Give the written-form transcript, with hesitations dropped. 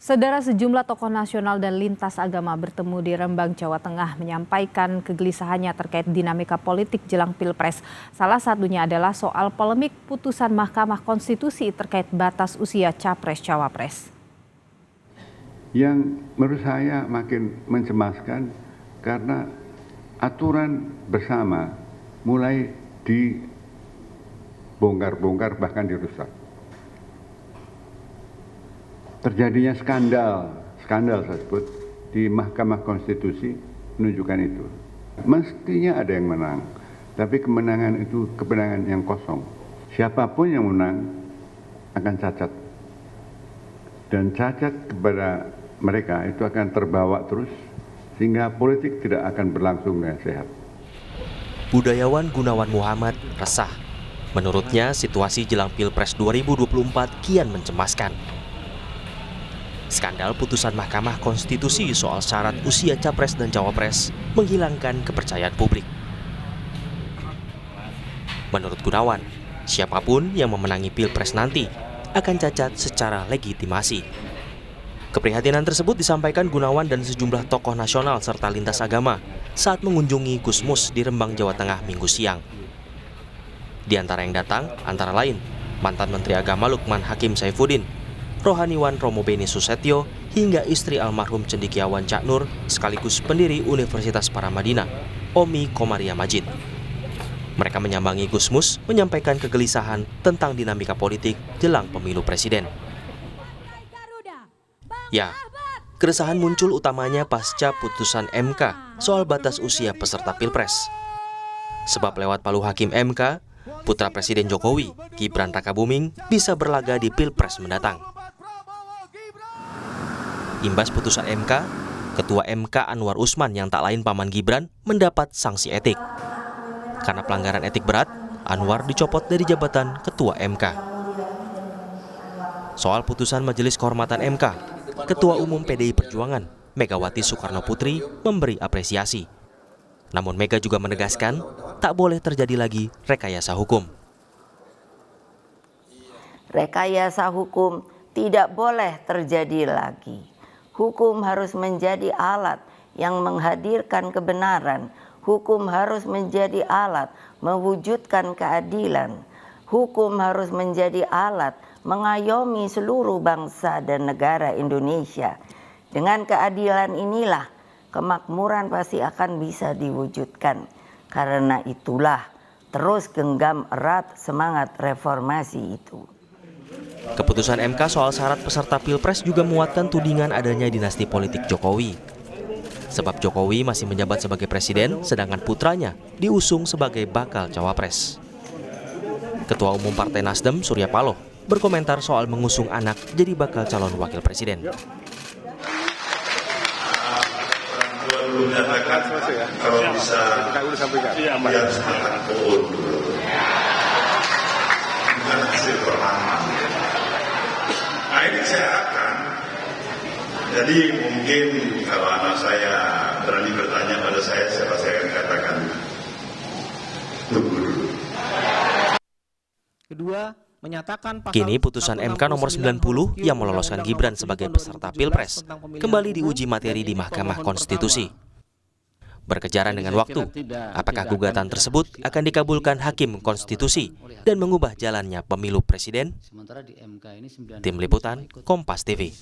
Saudara, sejumlah tokoh nasional dan lintas agama bertemu di Rembang, Jawa Tengah menyampaikan kegelisahannya terkait dinamika politik jelang Pilpres. Salah satunya adalah soal polemik putusan Mahkamah Konstitusi terkait batas usia Capres-Cawapres. Yang menurut saya makin mencemaskan karena aturan bersama mulai dibongkar-bongkar bahkan dirusak. Terjadinya skandal saya sebut di Mahkamah Konstitusi menunjukkan itu. Mestinya ada yang menang, tapi kemenangan itu kemenangan yang kosong. Siapapun yang menang akan cacat. Dan cacat kepada mereka itu akan terbawa terus, sehingga politik tidak akan berlangsung dengan sehat. Budayawan Gunawan Muhammad resah. Menurutnya, situasi jelang Pilpres 2024 kian mencemaskan. Skandal putusan Mahkamah Konstitusi soal syarat usia Capres dan Cawapres menghilangkan kepercayaan publik. Menurut Gunawan, siapapun yang memenangi Pilpres nanti akan cacat secara legitimasi. Keprihatinan tersebut disampaikan Gunawan dan sejumlah tokoh nasional serta lintas agama saat mengunjungi Gusmus di Rembang, Jawa Tengah Minggu siang. Di antara yang datang, antara lain mantan Menteri Agama Lukman Hakim Saifuddin, Rohaniwan Romo Beni Susetio, hingga istri almarhum Cendekiawan Cak Nur sekaligus pendiri Universitas Paramadina, Omi Komaria Majid. Mereka menyambangi Gusmus menyampaikan kegelisahan tentang dinamika politik jelang pemilu presiden. Ya, keresahan muncul utamanya pasca putusan MK soal batas usia peserta Pilpres. Sebab lewat palu hakim MK, putra Presiden Jokowi, Gibran Rakabuming, bisa berlaga di Pilpres mendatang. Imbas putusan MK, Ketua MK Anwar Usman yang tak lain paman Gibran mendapat sanksi etik. Karena pelanggaran etik berat, Anwar dicopot dari jabatan Ketua MK. Soal putusan Majelis Kehormatan MK, Ketua Umum PDI Perjuangan, Megawati Soekarno Putri, memberi apresiasi. Namun Mega juga menegaskan, tak boleh terjadi lagi rekayasa hukum. Rekayasa hukum tidak boleh terjadi lagi. Hukum harus menjadi alat yang menghadirkan kebenaran. Hukum harus menjadi alat mewujudkan keadilan. Hukum harus menjadi alat mengayomi seluruh bangsa dan negara Indonesia. Dengan keadilan inilah kemakmuran pasti akan bisa diwujudkan. Karena itulah terus genggam erat semangat reformasi itu. Keputusan MK soal syarat peserta Pilpres juga menguatkan tudingan adanya dinasti politik Jokowi. Sebab Jokowi masih menjabat sebagai presiden, sedangkan putranya diusung sebagai bakal cawapres. Ketua Umum Partai Nasdem, Surya Paloh, berkomentar soal mengusung anak jadi bakal calon wakil presiden. Belum menyatakan kalau bisa dia harus makan pohon dulu. Bukan hasil pertama. Nah ini saya akan. Jadi mungkin kalau anak saya berani bertanya pada saya, pasti akan katakan tunggu dulu. Kedua, menyatakan Kini putusan MK nomor 90 yang meloloskan Gibran sebagai peserta Pilpres kembali diuji materi di Mahkamah Konstitusi. Berkejaran dengan waktu, apakah gugatan tersebut akan dikabulkan Hakim Konstitusi dan mengubah jalannya pemilu presiden? Tim Liputan, Kompas TV.